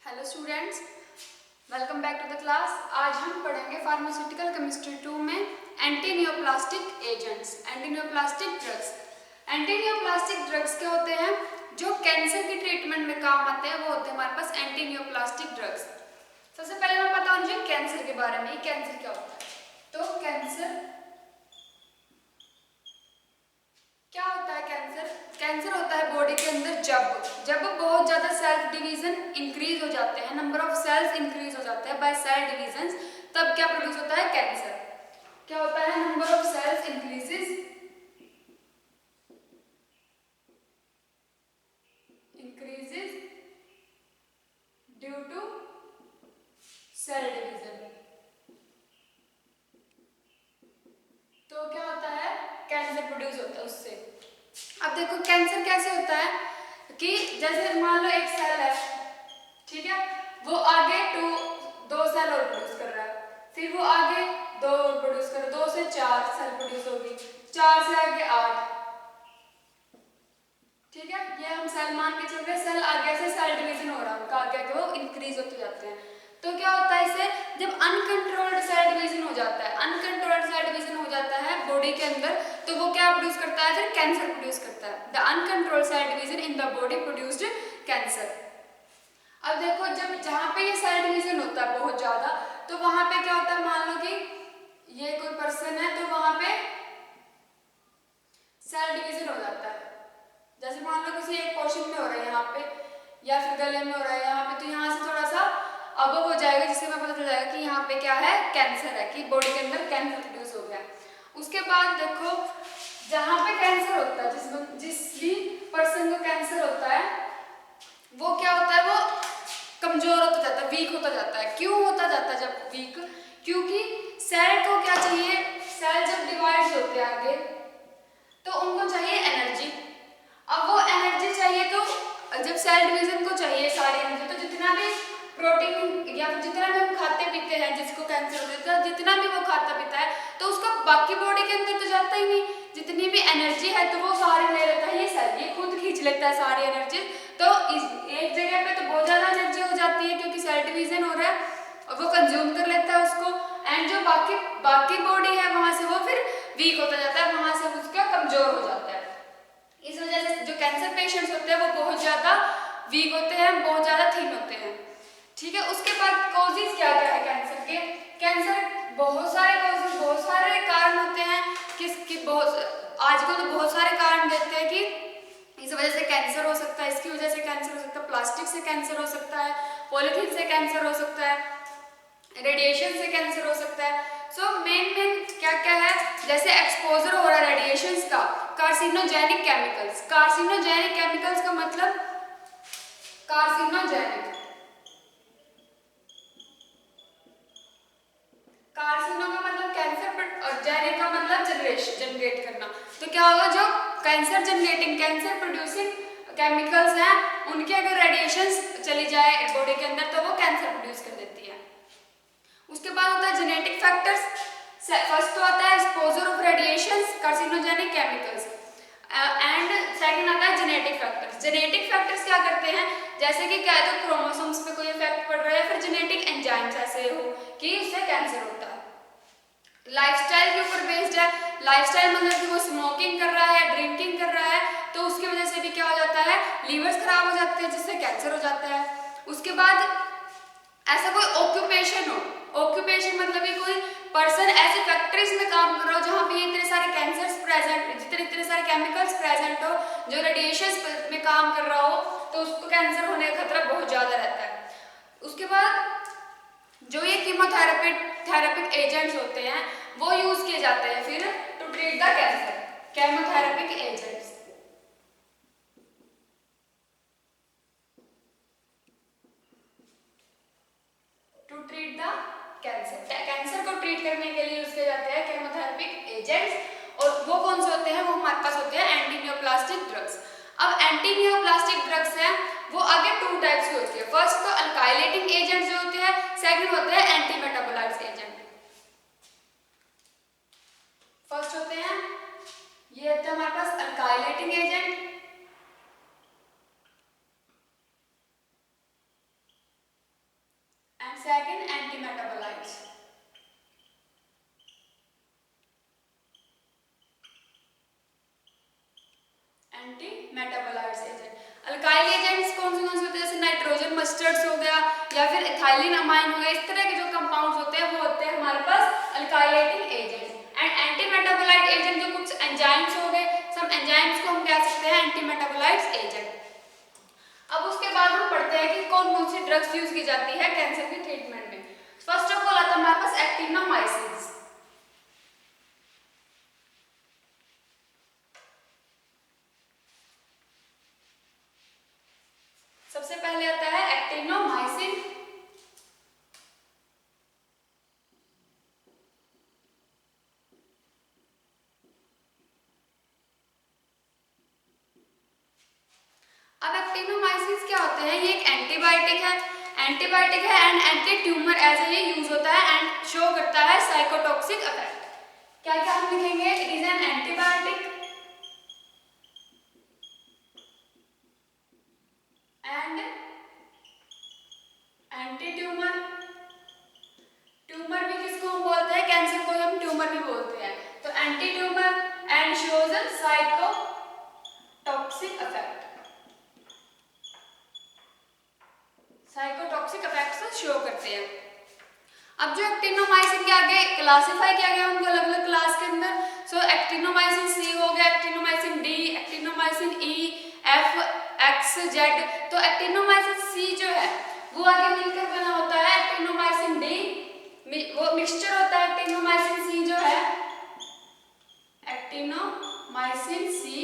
Hello students, welcome back to the class. आज हम पढ़ेंगे फार्मास्यूटिकल केमिस्ट्री 2 में anti neoplastic agents, anti neoplastic drugs. Anti neoplastic drugs क्या होते हैं? जो कैंसर की ट्रीटमेंट में काम आते हैं वो होते हैं हमारे पास एंटी नियोप्लास्टिक ड्रग्स। सबसे पहले मैं बताऊँ मुझे कैंसर के बारे में, कैंसर क्या होता है। तो कैंसर क्या होता है? कैंसर होता है बॉडी के अंदर जब बहुत ज्यादा सेल्फ डिवीजन इंक्रीज हो जाते हैं, नंबर ऑफ सेल्स इंक्रीज हो जाते हैं बाय सेल डिवीजन, तब क्या प्रोड्यूस होता है? कैंसर। क्या होता है? Number of cells increases due to cell division. तो क्या होता है? कैंसर प्रोड्यूस होता है उससे। अब देखो कैंसर कैसे होता है कि जैसे मान लो एक सेल है, ठीक है, वो आगे दो सेल और प्रोड्यूस कर रहा है, फिर वो आगे दो और प्रोड्यूस कर रहा है, 2 से 4 सेल प्रोड्यूस होगी, 4 से आगे 8, ठीक है। ये हम सेल मान के चल रहे हैं, सेल आगे से सेल डिवीजन हो रहा है, उनका आगे आगे वो इंक्रीज होते जाते हैं। तो क्या होता है इससे? जब अनकंट्रोल्ड सेल डिवीजन हो जाता है, अनकंट्रोल्ड सेल डिवीजन हो जाता है बॉडी के अंदर, तो वो क्या प्रोड्यूस करता है? फिर कैंसर प्रोड्यूस करता है। The uncontrolled cell division in the body produced cancer. अब देखो जब जहाँ पे ये सेल डिवीजन होता है बहुत ज्यादा, तो वहां पे क्या होता है, मान लो कि ये कोई पर्सन है, तो वहां पे सेल डिवीजन हो जाता है। जैसे मान लो किसी एक पोर्शन में हो रहा है यहाँ पे, या फिर गले में हो रहा है यहाँ पे, तो यहाँ से थोड़ा सा अब हो जाएगा, जिससे हमें पता चल जाएगा कि यहाँ पे क्या है? कैंसर है, कि बॉडी के अंदर कैंसर प्रोड्यूस हो गया। उसके बाद देखो जहाँ पे कैंसर होता है, जिस भी पर्सन को कैंसर होता है, वो क्या होता है? वो कमजोर होता जाता है, वीक होता जाता है। क्यों होता जाता है जब वीक? क्योंकि सेल को क्या चाहिए? सेल जब डिवाइड होते हैं आगे, तो उनको चाहिए एनर्जी। अब वो एनर्जी चाहिए, तो जब सेल डिवीजन को चाहिए सारी एनर्जी, तो जितना भी प्रोटीन या फिर जितना भी हम खाते पीते हैं, जिसको कैंसर होता है, जितना भी वो खाता पीता है, तो उसका बाकी बॉडी के अंदर तो जाता ही नहीं। जितनी भी एनर्जी है तो वो सारी ले लेता है, ये सेल ये खुद खींच लेता है सारी एनर्जी। तो एक जगह पे तो बहुत ज्यादा एनर्जी हो जाती है क्योंकि सेल डिवीजन हो रहा है, और वो कंज्यूम कर लेता है उसको। एंड जो बाकी बॉडी है वहां से वो फिर वीक होता जाता है, वहां से उसका कमजोर हो जाता है। इस वजह से जो कैंसर पेशेंट्स होते हैं वो बहुत ज्यादा वीक होते हैं, बहुत ज्यादा थिन होते हैं, ठीक है। उसके बाद कॉजेज क्या क्या है कैंसर के? कैंसर बहुत सारे कॉजेज, बहुत सारे कारण होते हैं। आजकल तो बहुत सारे कारण देते हैं कि इस वजह से कैंसर हो सकता है, इसकी वजह से कैंसर हो सकता है, प्लास्टिक से कैंसर हो सकता है, पॉलीथीन से कैंसर हो सकता है, रेडिएशन से कैंसर हो सकता है। सो मेन क्या क्या है? जैसे एक्सपोजर हो रहा है रेडिएशंस का, कार्सिनोजेनिक केमिकल्स। कार्सिनोजेनिक केमिकल्स का मतलब कार्सिनोजेनिक, कार्सिनो का मतलब कैंसर और जेनिक का मतलब जनरेट करना। तो क्या होगा? जो cancer generating, cancer producing chemicals हैं, उनके अगर रेडिएशंस चली जाए बॉडी के अंदर, तो वो कैंसर प्रोड्यूस कर देती है। उसके बाद होता है जेनेटिक फैक्टर्स। फर्स्ट तो आता है exposure of radiations, carcinogenic chemicals, and second आता है जेनेटिक फैक्टर्स। जेनेटिक फैक्टर्स क्या करते हैं? जैसे कि क्या है, तो क्रोमोसोम्स पे कोई इफेक्ट पड़ रहा है, फिर जेनेटिक एंजाइम्स ऐसे हो कि उससे कैंसर होता है। लाइफस्टाइल के ऊपर बेस्ड है। लाइफस्टाइल मतलब कि वो स्मोकिंग कर रहा है, ड्रिंकिंग कर रहा है, तो उसकी वजह से भी क्या हो जाता है? लीवर्स खराब हो जाते हैं, जिससे कैंसर हो जाता है। उसके बाद ऐसा कोई ऑक्यूपेशन हो, ऑक्यूपेशन मतलब कि कोई पर्सन ऐसे फैक्ट्रीज में काम कर रहा हो जहाँ पे इतने सारे कैंसर्स प्रेजेंट, इतने सारे केमिकल्स प्रेजेंट हो, जो रेडिएशन में काम कर रहा हो, तो उसको कैंसर होने का खतरा बहुत ज्यादा रहता है। उसके बाद जो ये कीमोथेरेपिक एजेंट्स होते हैं वो यूज किए जाते हैं फिर to treat the cancer. Chemotherapeutic agents to treat the cancer, cancer को ट्रीट करने के लिए यूज किए जाते हैं केमोथेरेपिक एजेंट्स। और वो कौन से होते हैं? वो हमारे पास होते हैं एंटी नियोप्लास्टिक ड्रग्स। अब एंटी नियोप्लास्टिक ड्रग्स हैं वो आगे 2 टाइप्स की होती है। फर्स्ट तो अल्काइलेटिंग एजेंट जो होते हैं, सेकंड होते हैं एंटी मेटाबोलाइट्स एजेंट। फर्स्ट होते हैं ये होते हैं हमारे पास alkylating agent, second anti metabolites. Anti metabolites agent. Alkyl agents कौन से होते हैं, जैसे नाइट्रोजन मस्टर्ड्स हो गया या फिर इथाइलिन अमाइन हो गया, इस तरह के जो कंपाउंड्स होते हैं वो होते हैं हमारे पास alkylating agents. And anti metabolite agent जो कुछ एंजाइम्स हो गए, सम एंजाइम्स को हम कह सकते हैं एंटी मेटाबोलाइट्स एजेंट। अब उसके बाद हम पढ़ते हैं कि कौन कौन सी ड्रग्स यूज की जाती है कैंसर के ट्रीटमेंट में। फर्स्ट ऑफ ऑल आता है हमारे पास एक्टिनोमाइसिन। सबसे पहले आता है एक्टिनोमाइसिन। अब एक्टिनोमाइसिन क्या होते हैं, ये एक एंटीबायोटिक है and anti tumour as a use होता है एंड शो करता है साइकोटॉक्सिक इफेक्ट। क्या क्या हम लिखेंगे, it is an antibiotic and anti tumour. Tumour भी किसको हम बोलते हैं, कैंसर को हम ट्यूमर भी बोलते हैं, तो anti tumour and shows a cytotoxic effect. Cytotoxic effects show करते हैं। अब जो एक्टिनोमाइसिन के आगे क्लासिफाई किया गया उनको अलग अलग क्लास के अंदर, सो एक्टिनोमाइसिन सी हो गया, एक्टिनोमाइसिन डी, एक्टिनोमाइसिन ई, एफ, एक्स, जेड। तो एक्टिनोमाइसिन सी जो है वो आगे मिलकर बना होता है एक्टिनोमाइसिन डी, वो मिक्सचर होता है एक्टिनोमाइसिन सी जो है, एक्टिनोमाइसिन सी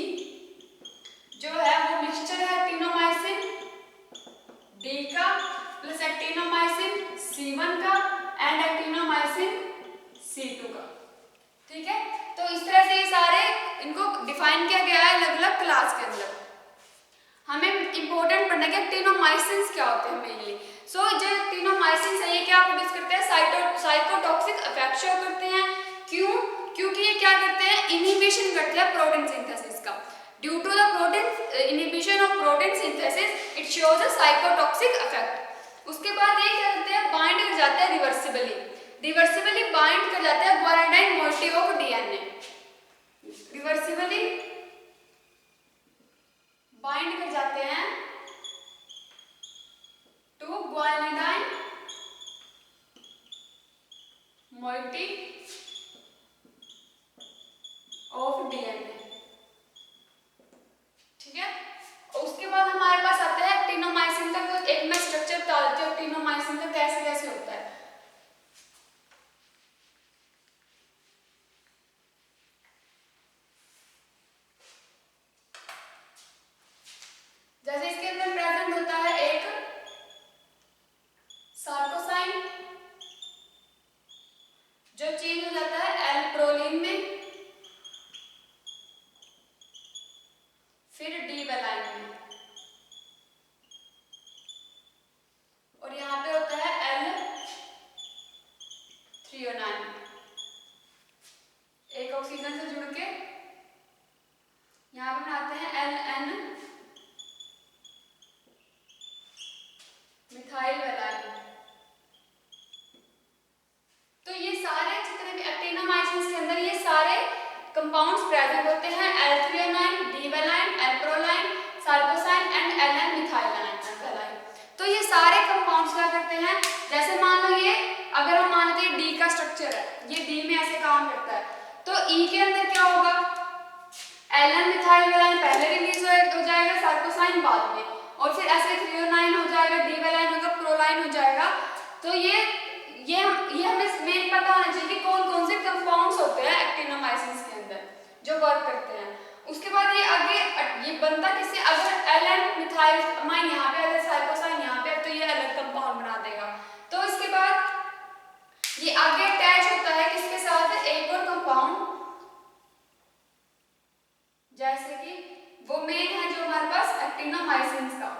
जो है वो मिक्सचर है एक्टिनोमाइसिन डी का प्लस एक्टिनोमाइसिन C1 का एंड एक्टिनोमाइसिन C2 का। ठीक है, तो इस तरह से ये सारे इनको डिफाइन किया गया है अलग अलग क्लास के अंदर। हमें इंपॉर्टेंट पढ़ना है एक्टिनोमाइसिन क्या होते हैं मेनली। सो जो एक्टिनोमाइसिन है ये क्या प्रोड्यूस करते हैं, साइकोटॉक्सिक इफेक्ट शो करते हैं। क्यों, क्योंकि ये क्या करते हैं, इनहिबिशन करते हैं प्रोटीन सिंथेसिस का। Due to the protein inhibition of protein synthesis it shows a cytotoxic effect. उसके बाद ये क्या करते हैं, बाइंड कर जाते हैं रिवर्सिबली बाइंड कर जाते हैं guanidine moiety of DNA, reversibly bind कर जाते हैं to guanidine moiety of DNA. ठीक है, उसके बाद हमारे पास आता है एक्टिनोमाइसिन का, तो एक मैं स्ट्रक्चर बता देती हूँ एक्टिनोमाइसिन का कैसे कैसे होता है। जैसे इसके अंदर प्रेजेंट होता है एक सार्कोसाइन जो चेंज हो जाता है एल प्रोलिन में, फिर डी वेलाइन में, और यहाँ पे होता है L309 एक ऑक्सीजन से जुड़ के यहाँ पे बनाते हैं LN मिथाइल वेलाइन। तो ये सारे जितने भी एक्टिनोमाइसिन के अंदर ये सारे कंपाउंड्स प्रेजेंट होते हैं, L309, D valine, L proline, sarcosine and LN methyl valine. तो ये सारे कंपाउंड्स क्या करते हैं, जैसे मान लो ये अगर हम मानते हैं डी का स्ट्रक्चर है, ये डी में ऐसे काम करता है, तो ई के अंदर क्या होगा, LN मिथाइल वेलाइन पहले रिलीज हो जाएगा, सार्कोसाइन बाद में, और फिर SA309 हो जाएगा, डी वेलाइन होगा, प्रोलाइन हो जाएगा। तो ये हमें मेन पता होना चाहिए कि कौन कौन से कंपाउंड्स होते हैं एक्टिनोमाइसिन के अंदर जो वर्क करते हैं। उसके बाद ये आगे ये बनता किससे, अगर LN मिथाइल अमाइन यहाँ पे, अगर साइकोसाइन यहाँ पे, तो ये अलग कंपाउंड बना देगा। तो इसके बाद ये आगे अटैच होता है किसके साथ, एक और कंपाउंड, जैसे कि वो मेन है जो हमारे पास एक्टिनोमाइसिन का।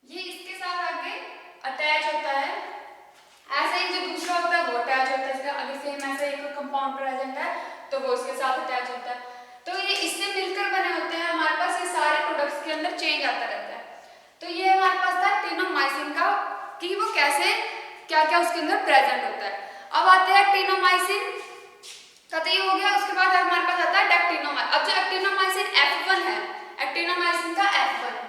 ये से कोई कंपाउंड प्रेजेंट है तो वो इसके साथ अटैच होता है। तो ये इससे मिलकर बने होते हैं हमारे पास, ये सारे प्रोडक्ट्स के अंदर चेंज आता रहता है। तो ये हमारे पास था टिनोमाइसिन का कि वो कैसे क्या क्या उसके अंदर प्रेजेंट होता है। अब आते हैं टिनोमाइसिन का, तो ये हो गया। उसके बाद हमारे पास आता है एक्टिनोमाइसिन। अब जो एक्टिनोमाइसिन F1 है, एक्टिनोमाइसिन का F1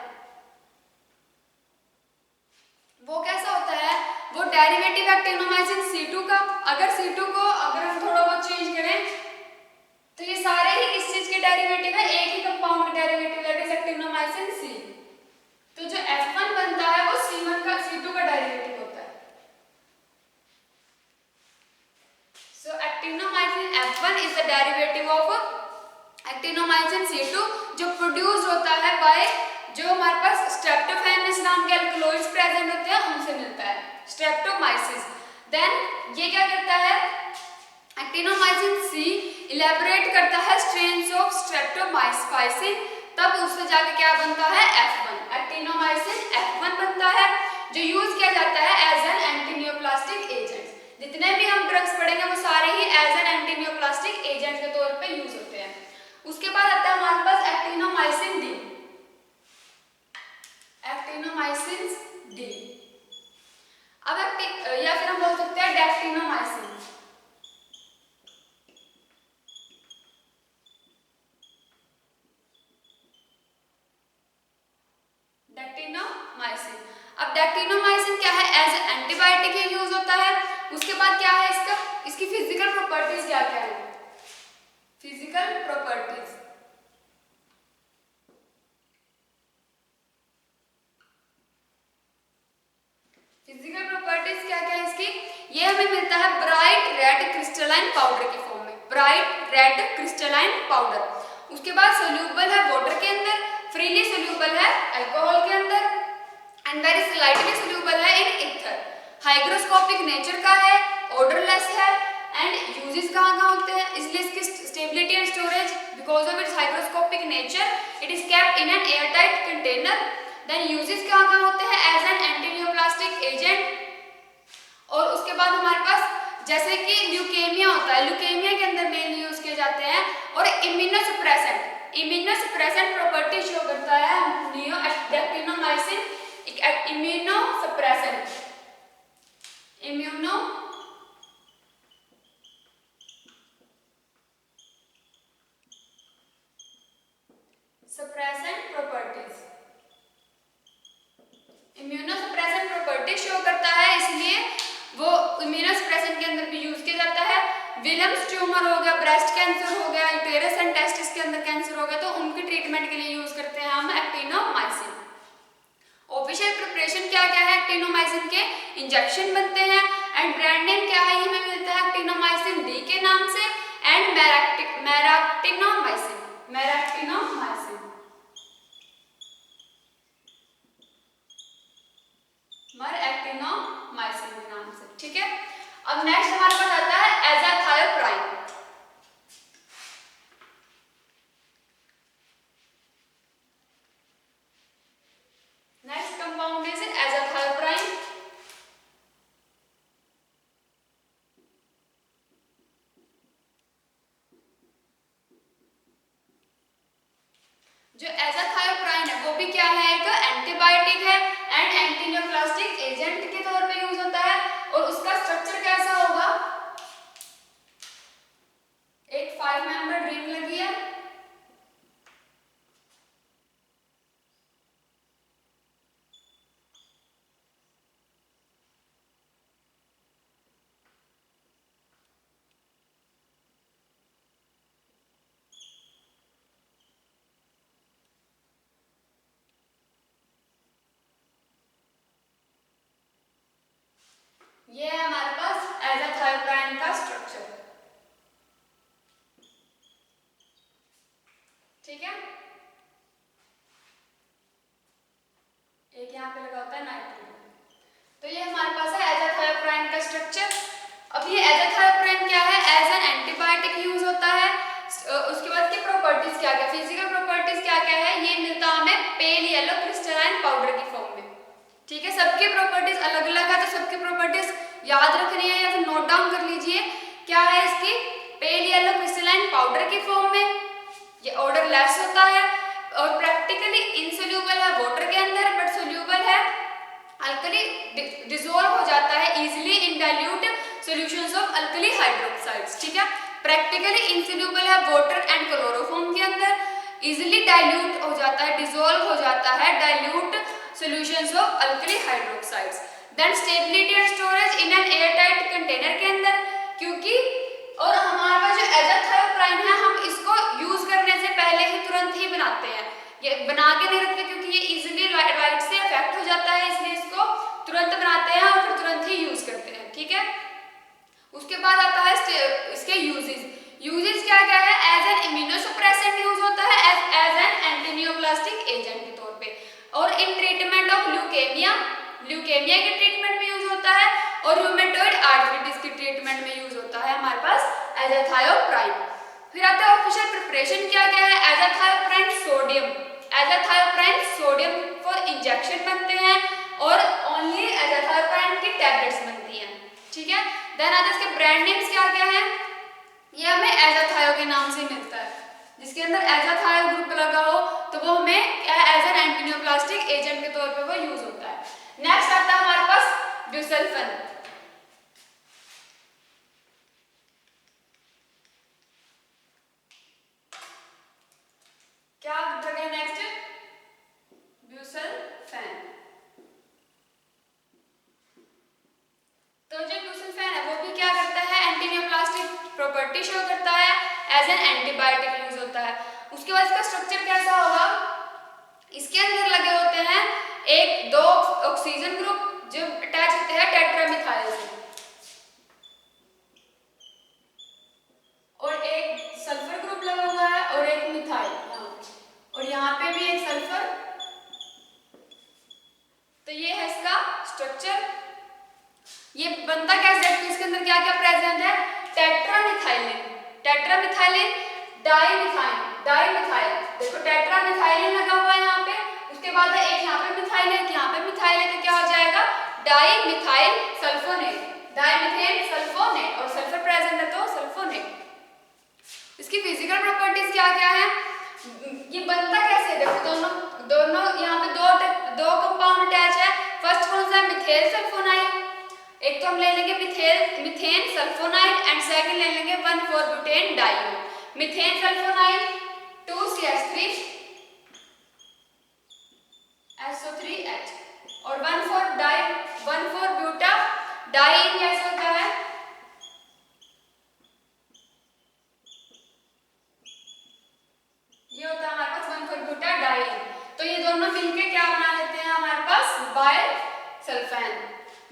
वो कैसा होता है, वो डेरिवेटिव एक्टिनोमाइसिन C2 का। अगर C2 को अगर हम थोड़ा बहुत चेंज करें तो ये सारे ही किस चीज के डेरिवेटिव है, एक ही कंपाउंड के derivative, that is actinomycin C। तो जो F1 बनता है वो C2 का डेरिवेटिव होता है। So actinomycin F1 is the derivative of actinomycin C2 जो प्रोड्यूस होता है बाय जो हमारे पास स्ट्रेप्टोफैनेस नाम के अल्कलॉइड्स प्रेजेंट होते हैं उनसे मिलता है, स्ट्रेप्टोमाइसिस। देन ये क्या करता है, एक्टिनोमाइसिन C इलेबोरेट करता है स्ट्रेन्स ऑफ स्ट्रेप्टोमाइसिन, तब उससे जाके क्या बनता है F1, एक्टिनोमाइसिन F1 बनता है, जो यूज किया जाता है एज एन एंटीनियोप्लास्टिक एजेंट। जितने भी हम ड्रग्स पढ़ेंगे वो सारे ही एज एन एंटीनियोप्लास्टिक एजेंट के तौर पे यूज होते हैं। उसके बाद आता है हमारे पास एक्टिनोमाइसिन D, एक्टिनोमाइसिन D। अब या फिर हम बोल सकते हैं डेक्टिनोमाइसिन। डेक्टिनोमाइसिन, अब डेक्टिनोमाइसिन क्या है, एज एंटीबायोटिक ही यूज होता है। उसके बाद क्या है इसकी फिजिकल प्रॉपर्टीज क्या क्या है, फिजिकल प्रॉपर्टीज। फिजिकल प्रॉपर्टीज क्या क्या है इसकी, ये हमें मिलता है ब्राइट रेड क्रिस्टलाइन पाउडर के फॉर्म में, ब्राइट रेड क्रिस्टलाइन पाउडर। उसके बाद सोल्यूबल है वाटर के अंदर, फ्रीली सोल्यूबल है अल्कोहल के अंदर, एंड वेरी स्लाइटली सोल्यूबल है इन ईथर। हाइग्रोस्कोपिक नेचर का है, ऑर्डरलेस है, एंड यूजेस कहाँ होते हैं, इसलिए इसकी stability and storage because of its hygroscopic nature it is kept in an airtight container. Then uses कहाँ होते हैं, एज एन एंटीनियोप्लास्टिक एजेंट। और उसके बाद हमारे पास जैसे कि ल्यूकेमिया होता है, ल्यूकेमिया के अंदर मेनली यूज किए जाते हैं। और इम्यूनोसप्रेसेंट, इम्यूनोसप्रेसेंट प्रॉपर्टी शो करता है dactinomycin, immunosuppressant, immunosuppressant properties, immunosuppressant property show करता है, इसलिए वो इम्यूनोसप्रेसेंट के अंदर भी यूज किया जाता है। विलियम्स ट्यूमर हो गया, ब्रेस्ट कैंसर हो गया, यूटेरस एंड टेस्टिस के अंदर कैंसर हो गया, तो उनके ट्रीटमेंट के लिए यूज करते हैं हम एक्टिनोमाइसिन। ऑफिशियल प्रिपरेशन क्या क्या है एक्टिनोमाइसिन के, इंजेक्शन बनते हैं, एंड ब्रांड नेम क्या है, ये हमें मिलता है एक्टिनोमाइसिन D के नाम से, एंड मेरैक्टिनोमाइसिन, मेरैक्टिनोमाइसिन, मेरैक्टिनोमाइसिन के नाम से, ठीक है। अब नेक्स्ट हमारे पास आता है azathioprine. Next compound is azathioprine. जो एजाथायोप्राइन है वो भी क्या है, एक एंटीबायोटिक है एंड एंटीनियोप्लास्टिक एजेंट के तौर पे यूज होता है। और उसका स्ट्रक्चर कैसा होगा, एक 5 मेंबर रिंग लगी है, ये है हमारे पास एजाथायोप्राइन का स्ट्रक्चर, ठीक है। एक यहाँ पे लगा होता है नाइट्रोजन, तो ये हमारे पास है एजाथायोप्राइन का स्ट्रक्चर। अब ये एजाथायोप्राइन क्या है, एज एन एंटीबायोटिक यूज होता है। उसके बाद की प्रॉपर्टीज क्या क्या, फिजिकल प्रॉपर्टीज क्या क्या है, ये मिलता हमें पेल येलो क्रिस्टलाइन पाउडर की फॉर्म में, ठीक है। सबकी प्रॉपर्टीज अलग अलग है, तो सबकी प्रॉपर्टीज याद रखनी है या फिर नोट डाउन कर लीजिए क्या है इसकी, पेल येलो क्रिस्टलाइन पाउडर की फॉर्म में, ये ऑर्डर लेस होता है और प्रैक्टिकली इनसोल्यूबल है वाटर के अंदर बट सोल्यूबल है अल्कली, डिसॉल्व हो जाता है easily in dilute solutions of alkali hydroxides. ठीक है, प्रैक्टिकली इनसोल्यूबल है वाटर एंड क्लोरोफॉर्म के अंदर, इजीली डाइल्यूट हो जाता है, डिसॉल्व हो जाता है dilute solutions of alkali hydroxides. Then stability and storage in an air tight container के अंदर, क्योंकि और हमारे पास जो एजाथायोप्राइन है हम इसको यूज करने से पहले ही तुरंत ही बनाते हैं, ये बना के नहीं रखते क्योंकि ये इजीली लाइट से अफेक्ट हो जाता है, इसलिए इसको तुरंत बनाते हैं और फिर तुरंत ही यूज करते हैं। ठीक है, उसके बाद आता है इसके यूजेस। यूजेस क्या क्या है, एज एन इम्यूनोसप्रेसेंट यूज होता है, एज एन एंटीनियोप्लास्टिक एजेंट के तौर पे, और in treatment of leukaemia, leukaemia के ट्रीटमेंट में यूज होता है, और रूमेटॉइड आर्थराइटिस की ट्रीटमेंट में यूज होता है हमारे पास एजाथायोप्राइन। फिर आता है ऑफिशियल प्रिपरेशन क्या क्या है, एजाथायोप्राइन सोडियम, एजाथायोप्राइन सोडियम फॉर इंजेक्शन बनते हैं और ओनली एजाथायोप्राइन की टैबलेट्स बनती हैं। ठीक है, देन आता है इसके ब्रांड नेम्स क्या क्या है, ये हमें एजाथायो के नाम से मिलता है, जिसके अंदर एजाथायो ग्रुप लगा हो तो वो हमें एज एन एंटीनियोप्लास्टिक एजेंट के तौर पे वो यूज होता है। नेक्स्ट आता है हमारे पास ब्यूसल्फन। क्या ड्रग है नेक्स्ट, ब्यूसल्फेन। तो जो ब्यूसल्फेन है वो भी क्या करता है, एंटीनियोप्लास्टिक प्रॉपर्टी शो करता है, एज एन एंटीबायोटिक यूज होता है। उसके बाद इसका स्ट्रक्चर कैसा होगा, इसके अंदर लगे होते हैं एक दो ऑक्सीजन ग्रुप जो अटैच होते हैं टेट्रामिथाइल से, और एक सल्फर ग्रुप लगा हुआ है और एक मिथाइल, और यहाँ पे भी एक सल्फर। तो ये है इसका स्ट्रक्चर। ये बनता कैसे है, तो इसके अंदर क्या क्या प्रेजेंट है, टेट्रामिथाइलिन, टेट्रामिथाइलिन, डाइमिथाइल, डाइमिथाइल, देखो टेट्रामिथाइलिन लगा हुआ है यहाँ पे, उसके बाद एक यहाँ पे मिथाइल है, यहाँ पे मिथाइल है, तो क्या हो जाएगा डाइमिथाइल सल्फोनेट, डाइमिथेन सल्फोनेट, और सल्फर प्रेजेंट है तो सल्फोनेट। इसकी फिजिकल प्रॉपर्टीज क्या क्या है, ये बनता कैसे, देखो दोनों दोनों यहाँ पे दो कंपाउंड अटैच है। फर्स्ट कौन सा है, मिथेल सल्फोनाइड, एक तो हम ले लेंगे मिथेन सल्फोनाइड एंड सेकंड ले लेंगे 1,4-ब्यूटेन डाइओ, मिथेन सल्फोनाइड 2CH3 SO3H, और 1,4-ब्यूटा डाइन कैसे होता है, ये होता है हमारे पास 1,4-ब्यूटा डाइन। तो ये दोनों मिलके क्या बना लेते हैं हमारे पास बायसल्फेन।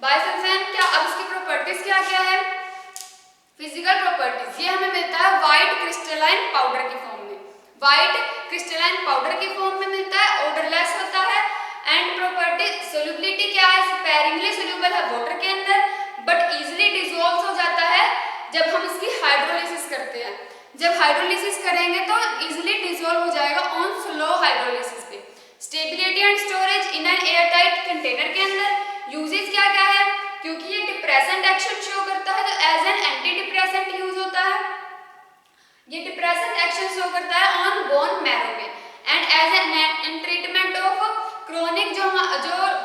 बायसल्फेन क्या, अब इसकी प्रॉपर्टीज क्या क्या है, फिजिकल प्रॉपर्टीज, ये हमें मिलता है व्हाइट क्रिस्टलाइन पाउडर की फॉर्म में, व्हाइट क्रिस्टलाइन पाउडर की फॉर्म में मिलता है, ऑर्डरलेस होता है, एंड प्रॉपर्टी सोल्यूबिलिटी क्या है, स्पेरिंगली सोल्यूबल है वाटर के अंदर बट इजीली डिसॉल्व हो जाता है जब हम इसकी हाइड्रोलिसिस करते हैं। जब हाइड्रोलिसिस करेंगे तो इजीली डिसॉल्व हो जाएगा ऑन स्लो हाइड्रोलिसिस पे। Stability and storage in an air tight container के अंदर। यूजेस क्या क्या है, क्योंकि ये डिप्रेसेंट एक्शन शो करता है तो as an anti depressant use होता है, ये डिप्रेसेंट एक्शन शो करता है ऑन बोन मैरो में, and as an treatment of chronic जो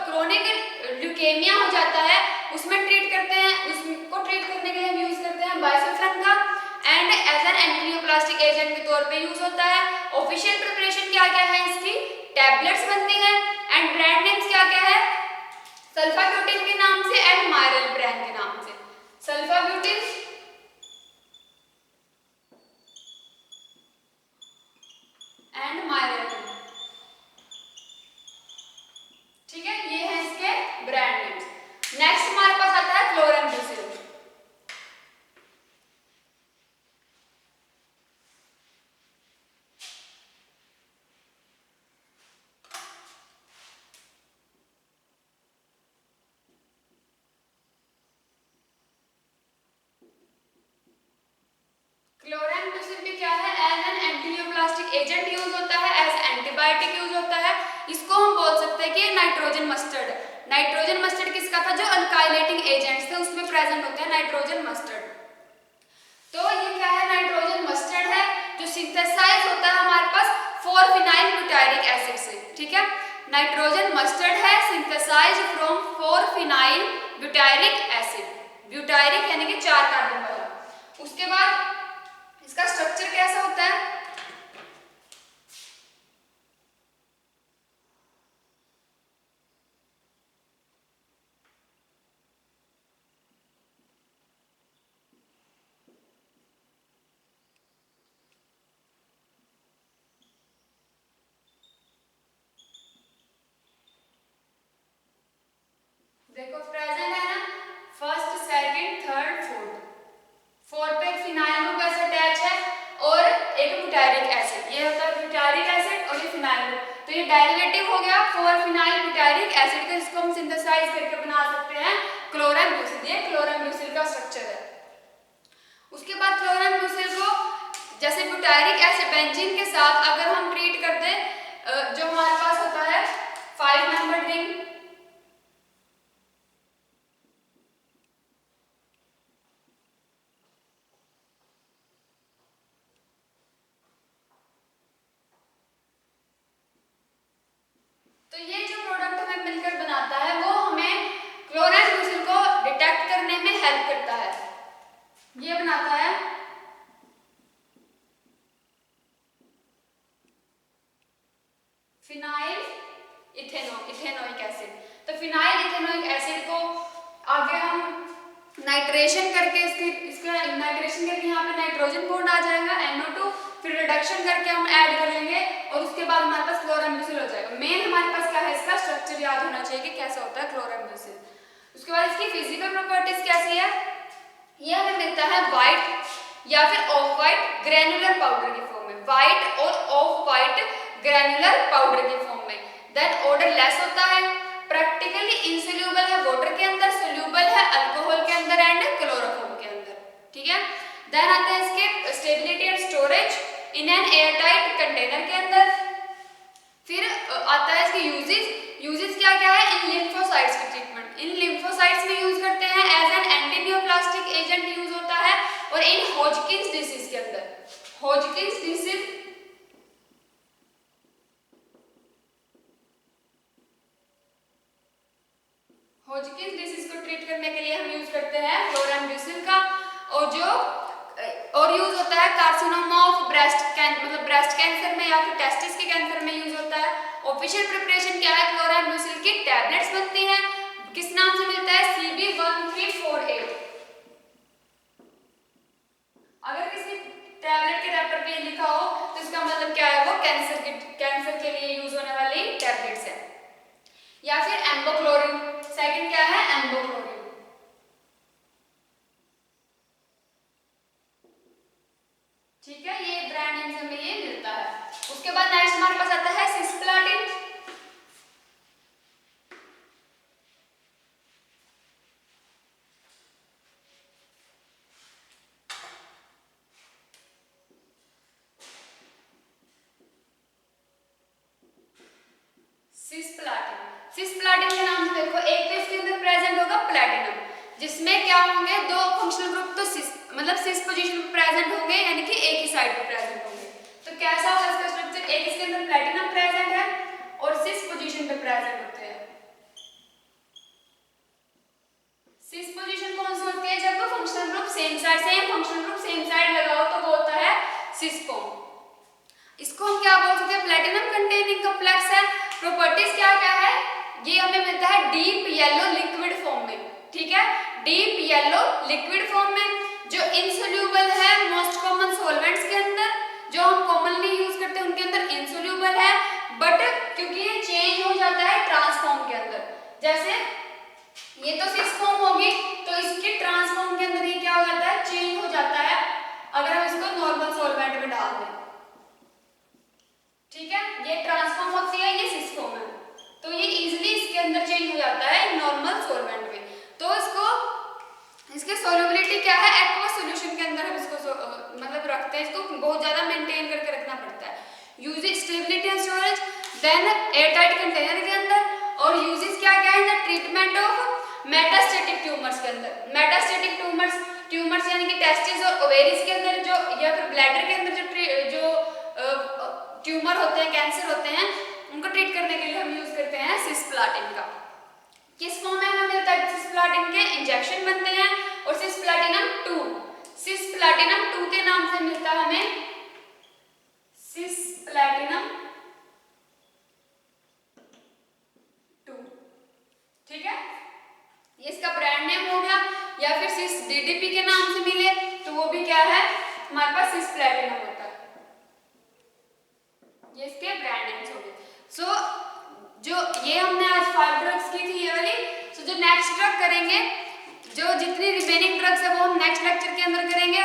क्रोनिक ल्यूकेमिया हो जाता है उसमें ट्रीट करते हैं, उसको ट्रीट करने के लिए हम यूज करते हैं बायसल्फेन का, एंड एज एन एंटीनियोप्लास्टिक एजेंट के तौर पे यूज होता है। ऑफिशियल प्रिपरेशन क्या क्या है इसकी, टैबलेट्स बनती हैं, एंड ब्रांड नेम्स क्या क्या है, सल्फाब्यूटिन के नाम से एंड मायरल ब्रांड के नाम से, सल्फाब्यूटिन एंड मायरल। ठीक है, ये है इसके ब्रांड नेम्स। नेक्स्ट हमारे पास आता है क्लोरेम्बुसिल। क्लोरेम्बुसिल भी क्या है, एज एन एंटीनियोप्लास्टिक एजेंट यूज होता है, एज एंटीबायोटिक यूज होता है। इसको हम बोल सकते हैं कि नाइट्रोजन मस्टर्ड। नाइट्रोजन मस्टर्ड किसका था, जो अल्काइलेटिंग एजेंट्स थे उसमें प्रेजेंट होते हैं नाइट्रोजन मस्टर्ड। तो ये क्या है, नाइट्रोजन मस्टर्ड है जो सिंथेसाइज होता है हमारे पास 4-फिनाइल ब्यूटाइरिक एसिड से। ठीक है, नाइट्रोजन मस्टर्ड है synthesize from four phenyl butyric acid, butyric यानी कि 4 कार्बन वाला। उसके बाद इसका स्ट्रक्चर कैसा होता है, देखो प्रेजेंट है ना, फर्स्ट सेकंड थर्ड फोर्थ, 4 पे फिनाइल ग्रुप ऐसे अटैच है और एक ब्यूटाइरिक एसिड, ये होता है ब्यूटाइरिक एसिड और ये फिनाइल ग्रुप, तो ये डेरिवेटिव हो गया 4-फिनाइल ब्यूटाइरिक एसिड का, जिसको हम सिंथेसाइज करके बना सकते हैं क्लोराम्ब्यूसिल। ये क्लोराम्ब्यूसिल का स्ट्रक्चर है। उसके बाद क्लोराम्ब्यूसिल को जैसे ब्यूटाइरिक एसिड बेंजीन के साथ अगर हम ट्रीट कर दें, जो हमारे पास होता है 5 मेंबर्ड रिंग, तो ये जो प्रोडक्ट हमें मिलकर बनाता है वो हमें क्लोराम्ब्यूसिल को डिटेक्ट करने में हेल्प करता है। ये बनाता है फिनाइल इथेनोइक एसिड। तो फिनाइल इथेनोइक एसिड को आगे हम नाइट्रेशन करके इसका नाइट्रेशन करके यहाँ पे नाइट्रोजन बॉन्ड आ जाएगा NO2, फिर रिडक्शन करके हम ऐड कर लेंगे और उसके बाद हमारे पास क्लोराम्ब्यूसिल हो जाएगा। मेन हमारे पास क्या है, इसका स्ट्रक्चर याद होना चाहिए कि कैसा होता है क्लोराम्ब्यूसिल। उसके बाद इसकी फिजिकल प्रॉपर्टीज कैसी है, ये हमें मिलता है व्हाइट या फिर ऑफ व्हाइट ग्रैन्युलर पाउडर की फॉर्म में, व्हाइट और ऑफ व्हाइट ग्रैन्युलर पाउडर की फॉर्म में। देन ऑर्डर लेस होता है, प्रैक्टिकली इनसोल्यूबल है वाटर के अंदर, सोल्यूबल है अल्कोहल के अंदर एंड क्लोरोफॉर्म के अंदर। ठीक है, देन आता है इसके stability and storage in an airtight container के अंदर। फिर आता है इसके यूजेस क्या क्या है, इन लिम्फोसाइट्स की ट्रीटमेंट, इन लिम्फोसाइट्स में यूज करते हैं, एज एन एंटीनियोप्लास्टिक एजेंट यूज होता है, और इन हॉजकिंस डिसीज के अंदर, हॉजकिंस डिसीज को ट्रीट करने के लिए हम यूज करते हैं क्लोराम्ब्यूसिल का। और यूज होता है कार्सिनोमा ऑफ ब्रेस्ट मतलब ब्रेस्ट कैंसर में या फिर टेस्टिस के कैंसर में यूज होता है। ऑफिशियल प्रिपरेशन क्या है, क्लोराम्ब्यूसिल की टैबलेट्स बनती हैं, किस नाम से मिलता है, CB1348। अगर किसी टैबलेट के रैपर पे लिखा हो तो इसका मतलब क्या है, वो कैंसर के लिए यूज होने वाली टैबलेट्स है। या फिर एम्बोक्लोरिन, सेकंड क्या है, एम्बोक्लोरिन। ठीक है, ये ब्रांड नेम से हमें ये मिलता है। उसके बाद नेक्स्ट हमारे पास आता है सिस्प्लाटिन। सिस्प्लाटिन के नाम से देखो, एक तो इसके अंदर प्रेजेंट होगा प्लैटिनम, जिसमें क्या होंगे, 2 फंक्शनल ग्रुप तो मतलब सिस पोजीशन पे प्रेजेंट होंगे, यानी कि एक ही साइड पे प्रेजेंट होंगे। तो कैसा होगा इसका स्ट्रक्चर, एक इसके अंदर प्लैटिनम प्रेजेंट है और सिस पोजीशन पे प्रेजेंट होते हैं। सिस पोजीशन कौन सी होती है, जब फंक्शनल ग्रुप सेम साइड लगाओ तो वो होता है सिस फॉर्म। इसको हम क्या बोल सकते हैं, प्लैटिनम कंटेनिंग कॉम्प्लेक्स है। प्रॉपर्टीज क्या क्या है, ये हमें मिलता है डीप येलो लिक्विड फॉर्म में। ठीक है, डीप येलो लिक्विड फॉर्म में, जो इनसोल्यूबल है मोस्ट कॉमन सॉल्वेंट्स के अंदर, जो हम कॉमनली यूज करते हैं उनके अंदर इनसोल्यूबल है, बट क्योंकि ये चेंज हो जाता है ट्रांसफॉर्म के अंदर, जैसे ये तो सिस फॉर्म होगी तो इसके ट्रांसफॉर्म के अंदर ये क्या हो जाता है, चेंज हो जाता है अगर हम इसको नॉर्मल सॉल्वेंट में डाल दें। ठीक है, ये ट्रांसफॉर्म होती है, ये सिस फॉर्म है, तो ये इजीली इसके अंदर चेंज हो जाता है नॉर्मल सॉल्वेंट में। तो इसके सोल्युबिलिटी क्या है, एक्वा सॉल्यूशन के अंदर हम इसको मतलब रखते हैं, इसको बहुत ज्यादा मेंटेन करके रखना पड़ता है। Uses stability and storage, then airtight container के अंदर, और यूजेज क्या क्या है, ट्रीटमेंट ऑफ मेटास्टेटिक ट्यूमर्स के अंदर। मेटास्टेटिक ट्यूमर्स ट्यूमर्स यानी कि टेस्टिस और ओवेरीज के अंदर जो या फिर ब्लैडर के अंदर जो ट्यूमर होते हैं, कैंसर होते हैं, उनको ट्रीट करने के लिए हम यूज करते हैं सिस्प्लाटिन का। किस फॉर्म में हमें मिलता है सिस्प्लाटिन के? इंजेक्शन बनते हैं और सिस्प्लाटिनम 2 के नाम से मिलता है हमें सिस्प्लाटिनम 2। ठीक है, ये इसका ब्रांड नेम हो गया, या फिर सिस डीडीपी के नाम से मिले तो वो भी क्या है हमारे पास सिस्प्लाटिनम होता है। ये इसके ब्रांड नेम्स हो गए। सो जो ये हमने आज 5 ड्रग्स की थी ये वाली। सो जो नेक्स्ट ड्रग करेंगे, जो जितनी रिमेनिंग ड्रग्स है वो हम नेक्स्ट लेक्चर के अंदर करेंगे।